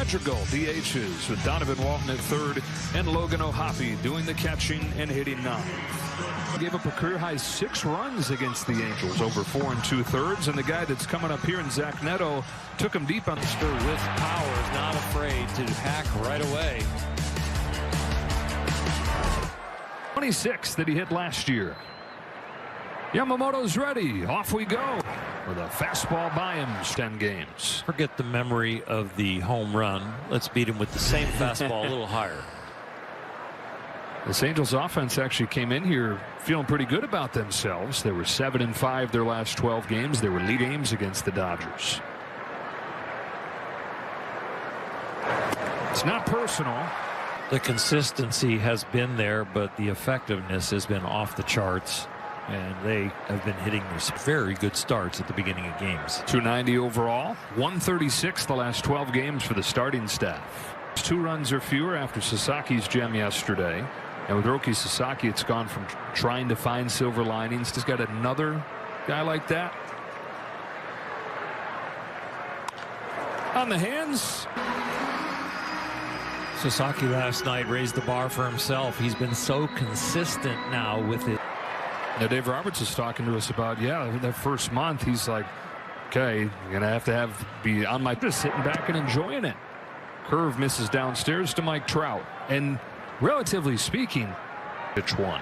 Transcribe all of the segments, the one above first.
Madrigal DHs with Donovan Walton at third and Logan O'Hoppe doing the catching and hitting ninth. Gave up a career-high 6 runs against the Angels over 4 2/3, and the guy that's coming up here in Zach Neto took him deep on the spur with power, is not afraid to hack right away. 26 that he hit last year. Yamamoto's ready. Off we go with a fastball by him. 10 games. Forget the memory of the home run. Let's beat him with the same fastball a little higher. This Angels offense actually came in here feeling pretty good about themselves. They were 7-5 their last 12 games. They were lead games against the Dodgers. It's not personal. The consistency has been there, but the effectiveness has been off the charts. And they have been hitting these very good starts at the beginning of games. 290 overall, 136 the last 12 games for the starting staff. 2 runs or fewer after Sasaki's gem yesterday. And with Roki Sasaki, it's gone from trying to find silver linings. Just got another guy like that. On the hands. Sasaki last night raised the bar for himself. He's been so consistent now with it. Now Dave Roberts is talking to us about, that first month he's like, okay, you're gonna have to be on my just sitting back and enjoying it. Curve misses downstairs to Mike Trout, and relatively speaking, pitch one.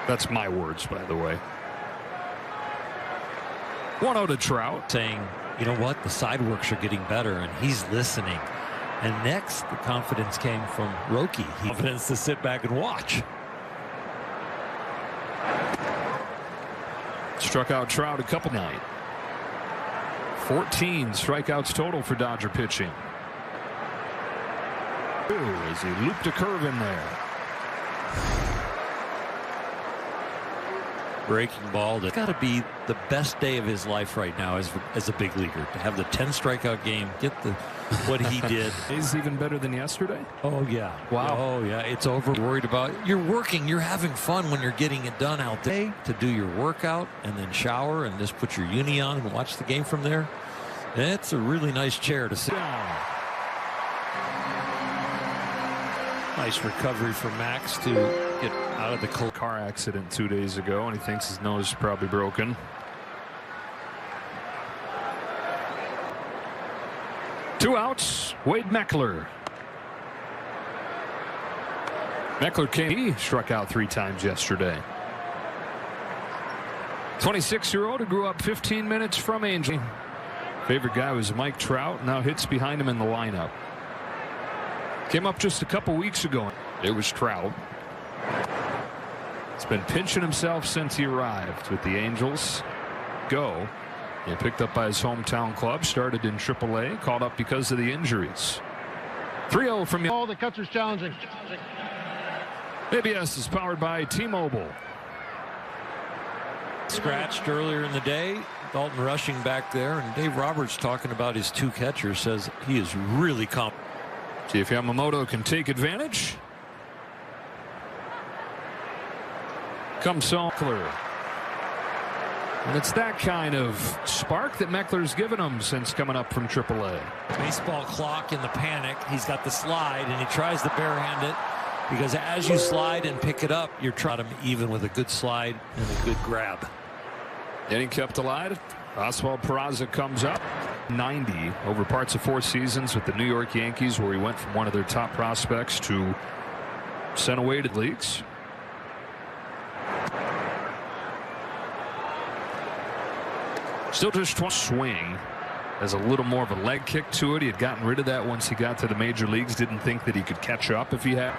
That's my words, by the way. 1-0 to Trout, saying, you know what, the side works are getting better, and he's listening. And next, the confidence came from Roki. Confidence to sit back and watch. Struck out Trout a couple night. 14 strikeouts total for Dodger pitching. As he looped a curve in there. Breaking ball. It's got to be the best day of his life right now as a big leaguer. To have the 10 strikeout game, get what he did. Is even better than yesterday? Oh, yeah. Wow. Oh, yeah. It's over. Worried about you're working. You're having fun when you're getting it done out there. To do your workout and then shower and just put your uni on and watch the game from there. It's a really nice chair to sit down. Nice recovery for Max to get out of the cold. Car accident 2 days ago, and he thinks his nose is probably broken. Two outs. Wade Meckler. Meckler he struck out 3 times yesterday. 26-year-old who grew up 15 minutes from Angel. Favorite guy was Mike Trout. Now hits behind him in the lineup. Came up just a couple weeks ago. It was Trout. He's been pinching himself since he arrived with the Angels. He picked up by his hometown club, started in AAA, called up because of the injuries. 3-0 from all the catcher's challenging. ABS is powered by T-Mobile. Scratched earlier in the day. Dalton rushing back there, and Dave Roberts talking about his 2 catchers says he is really confident. See if Yamamoto can take advantage. Comes Meckler. And it's that kind of spark that Meckler's given him since coming up from AAA. Baseball clock in the panic. He's got the slide, and he tries to barehand it because as you slide and pick it up, you're trying him even with a good slide and a good grab. Getting kept alive. Oswald Peraza comes up. 90 over parts of 4 seasons with the New York Yankees, where he went from one of their top prospects to sent away to the leagues. Still just swing. Has a little more of a leg kick to it. He had gotten rid of that once he got to the major leagues. Didn't think that he could catch up if he had.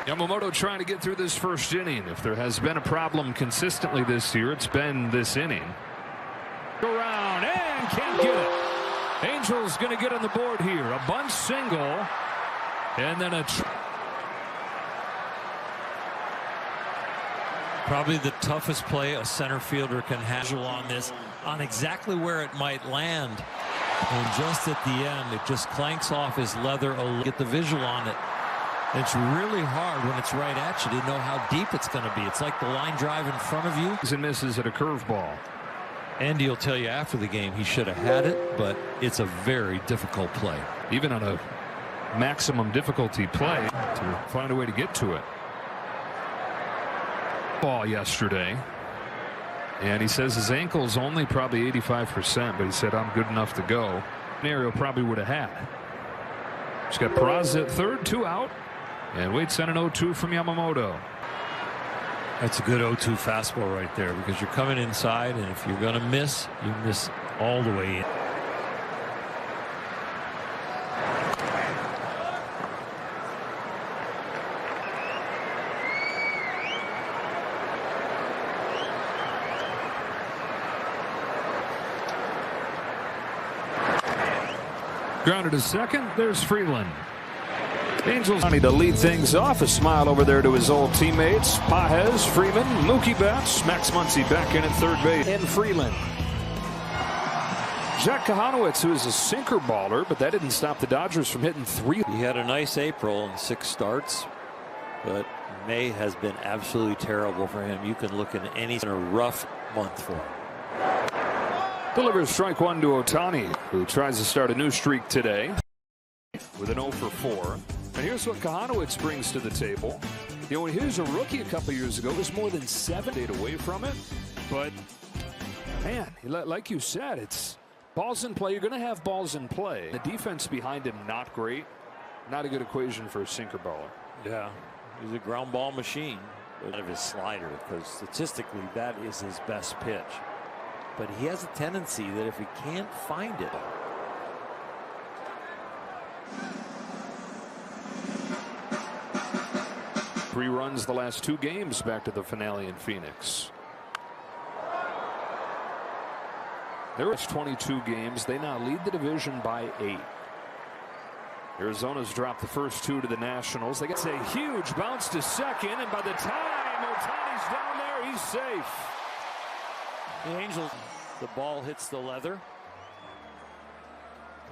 Yamamoto trying to get through this first inning. If there has been a problem consistently this year, it's been this inning. Go around and can't get it. Angels going to get on the board here. A bunt single and then a probably the toughest play a center fielder can have on this, on exactly where it might land, and just at the end it just clanks off his leather. Get the visual on it. It's really hard when it's right at you to know how deep it's going to be. It's like the line drive in front of you. And misses at a curveball. Andy will tell you after the game he should have had it, but it's a very difficult play. Even on a maximum difficulty play to find a way to get to it. Ball yesterday. And he says his ankle's only probably 85%, but he said, I'm good enough to go. Scenario probably would have had. He's got Peraza at third, 2 out. And waits on an 0-2 from Yamamoto. That's a good 0-2 fastball right there because you're coming inside, and if you're going to miss, you miss all the way in. Grounded to second. There's Freeland. Angels to lead things off. A smile over there to his old teammates. Pages, Freeman, Mookie Betts, Max Muncy back in at third base. And Freeland. Jack Kahanowitz, who is a sinker baller, but that didn't stop the Dodgers from hitting 3. He had a nice April and 6 starts, but May has been absolutely terrible for him. You can look at a rough month for him. Delivers strike 1 to Ohtani, who tries to start a new streak today with an 0 for 4. And here's what Kahanowitz brings to the table. You know, when he was a rookie a couple years ago, it was more than 7 days away from it. But, man, like you said, it's balls in play. You're going to have balls in play. The defense behind him, not great. Not a good equation for a sinker baller. Yeah, he's a ground ball machine. Out of his slider, because statistically that is his best pitch. But he has a tendency that if he can't find it. 3 runs the last 2 games back to the finale in Phoenix. There was 22 games. They now lead the division by 8. Arizona's dropped the first 2 to the Nationals. They get a huge bounce to second, and by the time Ohtani's down there, he's safe. The Angels, the ball hits the leather.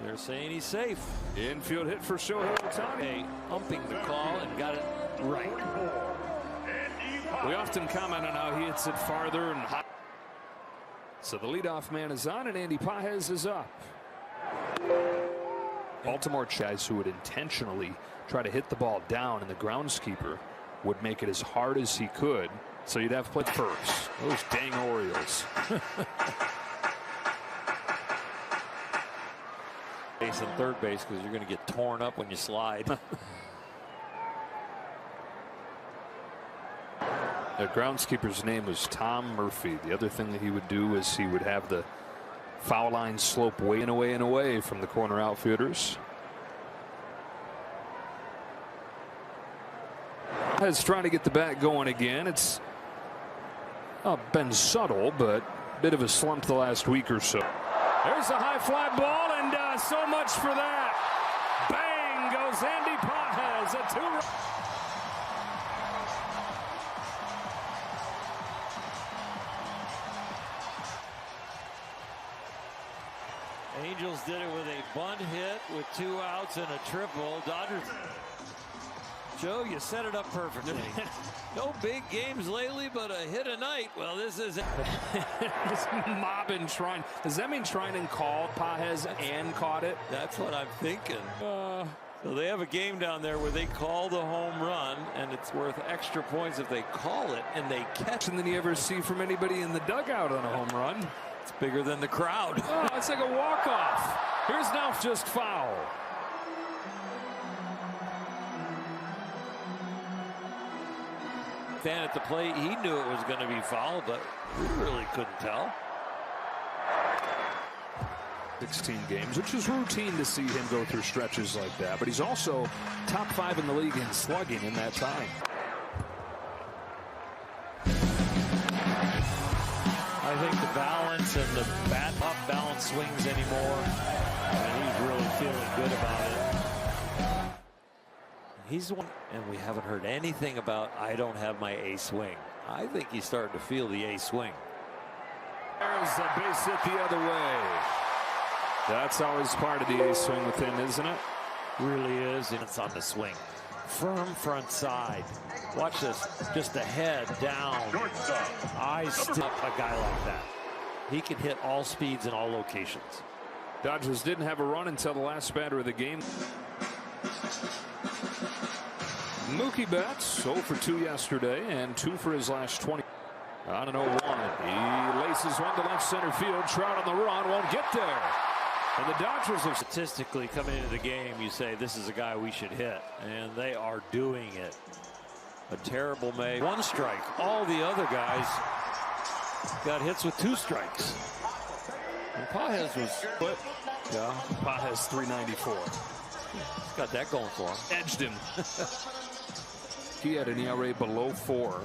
They're saying he's safe. Infield hit for Shohei Ohtani. Umping the call and got it right. We often comment on how he hits it farther and high. So the leadoff man is on, and Andy Pages is up. Baltimore Chase, who would intentionally try to hit the ball down, and the groundskeeper would make it as hard as he could. So you'd have played first. Those dang Orioles. Base and third base because you're going to get torn up when you slide. The groundskeeper's name was Tom Murphy. The other thing that he would do is he would have the foul line slope way and away and away from the corner outfielders. Is trying to get the bat going again. It's been subtle, but a bit of a slump the last week or so. There's a high fly ball, and so much for that. Bang goes Andy Pages, a 2-run. Angels did it with a bunt hit with 2 outs and a triple. Dodgers. Joe, you set it up perfectly. No big games lately, but a hit a night. Well, this is This mobbing Shrine. Does that mean Shrine called Pages and caught it? That's what I'm thinking. So they have a game down there where they call the home run, and it's worth extra points if they call it and they catch. And then you ever see from anybody in the dugout on a home run. It's bigger than the crowd. Oh, it's like a walk-off. Here's now just foul. Fan at the plate, he knew it was going to be foul, but we really couldn't tell. 16 games, which is routine to see him go through stretches like that, but he's also top 5 in the league in slugging in that time. I think the balance and the bat not balance swings anymore, and he's really feeling good about it. He's the one, and we haven't heard anything about I don't have my A swing. I think he's starting to feel the A swing. There's a base hit the other way. That's always part of the A swing with him, isn't it? Really is, and it's on the swing. Firm front side. Watch this. Just the head down. Eyes still. A guy like that. He can hit all speeds in all locations. Dodgers didn't have a run until the last batter of the game. Mookie Betts 0 for 2 yesterday and 2 for his last 20. On an 0-1. He laces one to left center field. Trout on the run. Won't get there. And the Dodgers have Statistically coming into the game, you say this is a guy we should hit. And they are doing it. A terrible May. 1 strike. All the other guys got hits with 2 strikes. And Pages was put. Yeah, Pages 394. He's got that going for him. Edged him. He had an ERA below 4.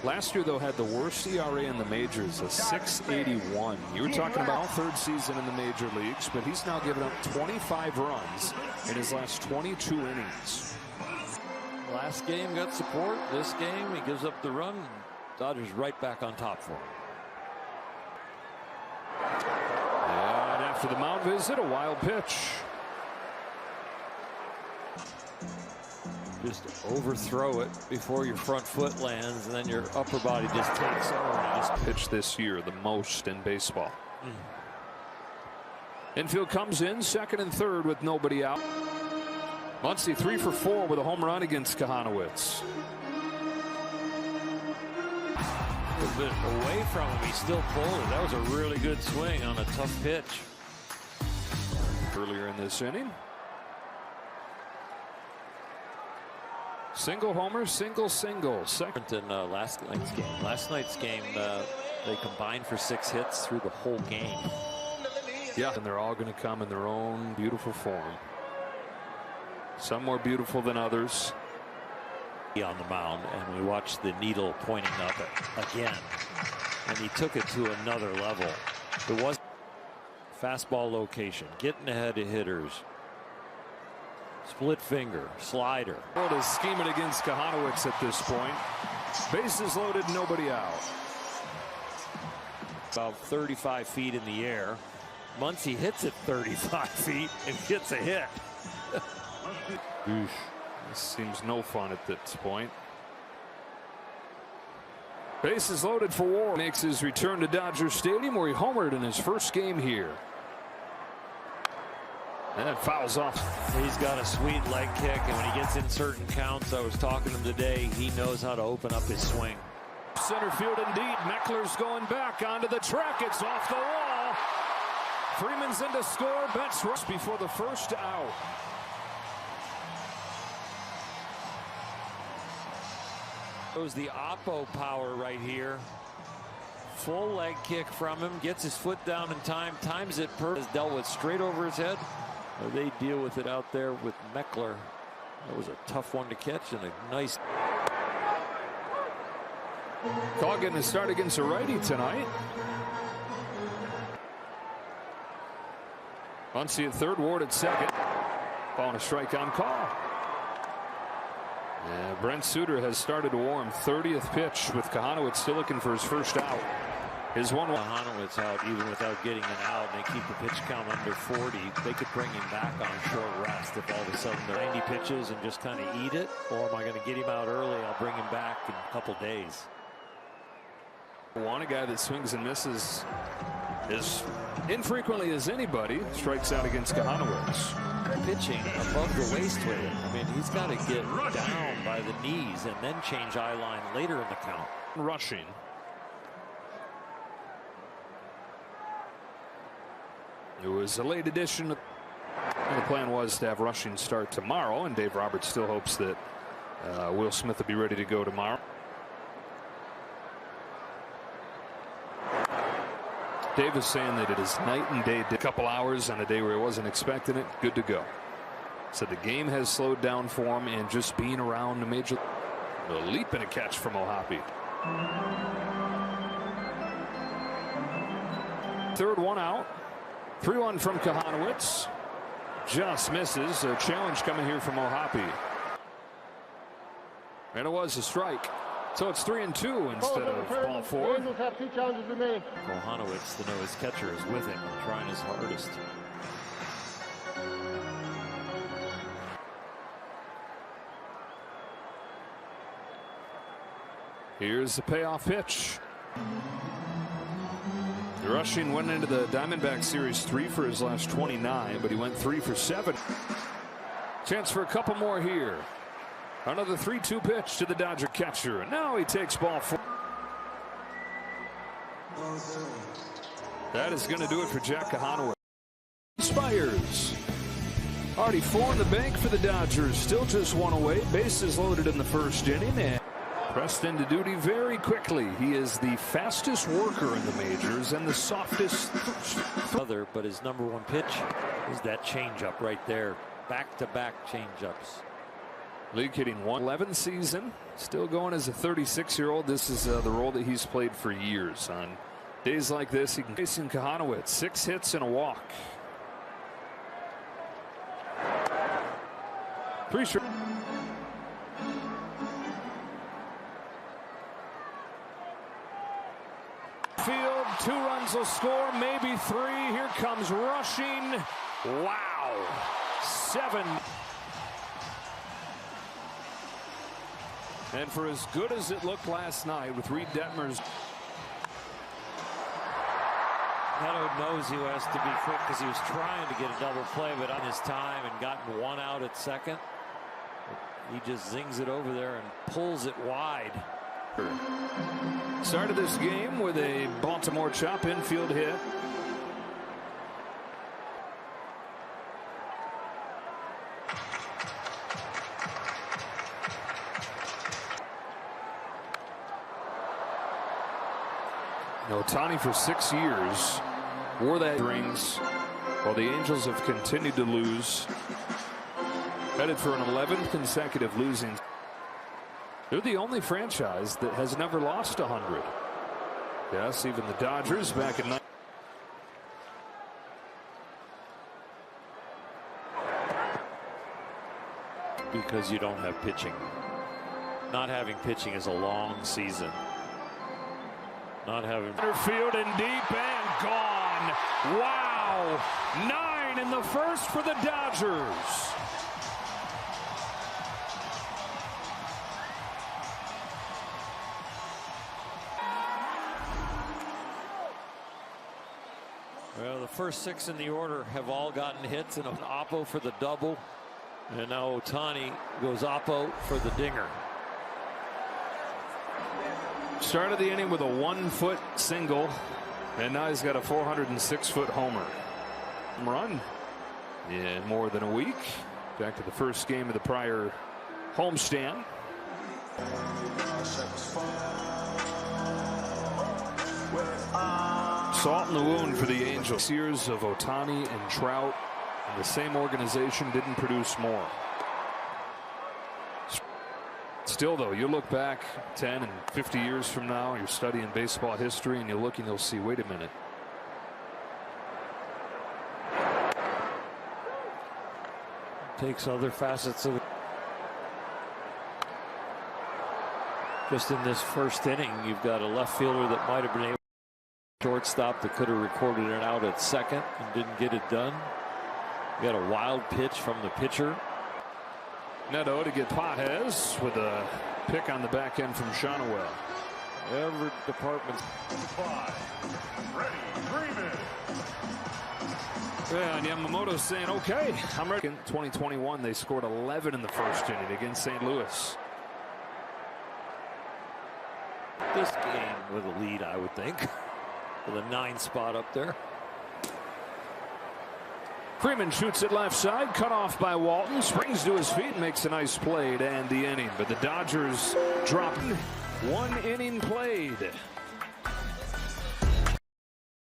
Last year, though, had the worst ERA in the majors, a 6.81. You were talking about third season in the major leagues, but he's now given up 25 runs in his last 22 innings. Last game got support. This game, he gives up the run. Dodgers right back on top for him. And after the mound visit, a wild pitch. Just overthrow it before your front foot lands, and then your upper body just takes over. Just pitched this year the most in baseball. Infield comes in second and third with nobody out. Muncy 3 for 4 with a home run against Kahanowitz. A little bit away from him, he still pulled it. That was a really good swing on a tough pitch. Earlier in this inning. Single homer, single. Second in last night's game. Last night's game, they combined for 6 hits through the whole game. Yeah, and they're all going to come in their own beautiful form. Some more beautiful than others. On the mound, and we watched the needle pointing up again, and he took it to another level. It was fastball location, getting ahead of hitters. Split finger, slider. World is scheming against Kahanowitz at this point. Bases loaded, nobody out. About 35 feet in the air. Muncy hits it 35 feet and gets a hit. This seems no fun at this point. Bases loaded for War. Makes his return to Dodger Stadium, where he homered in his first game here. And it fouls off. He's got a sweet leg kick, and when he gets in certain counts, I was talking to him today, he knows how to open up his swing. Center field indeed. Meckler's going back onto the track. It's off the wall. Freeman's in to score. Betts rush before the first out. Shows the oppo power right here. Full leg kick from him. Gets his foot down in time. Times it perfect. Has dealt with straight over his head. They deal with it out there with Meckler. That was a tough one to catch and a nice. Call getting a start against a righty tonight. Muncy at third, Ward at second. Ball and a strike on call. And Brent Suter has started to warm. 30th pitch with Kahanowitz still looking for his first out. His 1-1. Kahanowitz out even without getting an out, and they keep the pitch count under 40. They could bring him back on a short rest if all of a sudden they're 90 pitches and just kind of eat it. Or am I going to get him out early? I'll bring him back in a couple days. A guy that swings and misses as infrequently as anybody. Strikes out against Kahanowitz. Pitching above the waist with it. I mean, he's got to get down by the knees and then change eye line later in the count. Rushing. It was a late edition. The plan was to have Rushing start tomorrow, and Dave Roberts still hopes that Will Smith will be ready to go tomorrow. Dave is saying that it is night and day. A couple hours on a day where he wasn't expecting it. Good to go. So the game has slowed down for him, and just being around the major. A leap and a catch from O'Hoppe. Third one out. 3-1 from Kahanowitz. Just misses. A challenge coming here from O'Hoppe. And it was a strike. So it's 3-2 instead of ball 4. Orioles have 2 challenges remaining. Kahanowitz, the nose catcher, is with him and trying his hardest. Here's the payoff pitch. Rushing went into the Diamondbacks series 3 for his last 29, but he went 3 for 7. Chance for a couple more here. Another 3-2 pitch to the Dodger catcher, and now he takes ball 4. That is going to do it for Jack Cahanaway. Inspires. Already 4 in the bank for the Dodgers. Still just 1 away. Bases loaded in the first inning, and pressed into duty very quickly. He is the fastest worker in the majors and the softest. But his number 1 pitch is that changeup right there. Back-to-back changeups. League hitting 111 season. Still going as a 36-year-old. This is the role that he's played for years. On days like this, he can Jason Cahanaway, 6 hits and a walk. 3 straight. Field, 2 runs will score, maybe 3. Here comes rushing. Wow. 7. And for as good as it looked last night with Reed Detmers. Neto knows he has to be quick because he was trying to get a double play, but on his time and gotten 1 out at second. He just zings it over there and pulls it wide. Started this game with a Baltimore chop infield hit. Ohtani for 6 years wore that rings while the Angels have continued to lose. Headed for an 11th consecutive losing. They're the only franchise that has never lost 100. Yes, even the Dodgers back in. Because you don't have pitching. Not having pitching is a long season. Not having field and deep and gone. Wow. 9 in the first for the Dodgers. Well, the first 6 in the order have all gotten hits, and an Oppo for the double. And now Ohtani goes Oppo for the dinger. Started the inning with a 1-foot single, and now he's got a 406-foot homer. Run in more than a week. Back to the first game of the prior homestand. Salt in the wound for the Angels. Years of Ohtani and Trout, and the same organization didn't produce more. Still, though, you look back 10 and 50 years from now, you're studying baseball history, and you look and you'll see, wait a minute. Takes other facets of it. Just in this first inning, you've got a left fielder that might have been able to shortstop that could have recorded it out at second and didn't get it done. You got a wild pitch from the pitcher. Neto to get Pages with a pick on the back end from Shonaway. Every department. 5. Ready. Freeman. Yeah, and Yamamoto's saying, okay, I'm ready. In 2021, they scored 11 in the first inning against St. Louis. This game with a lead, I would think, with a 9 spot up there. Freeman shoots it left side, cut off by Walton, springs to his feet and makes a nice play to end the inning. But the Dodgers dropping 1 inning played.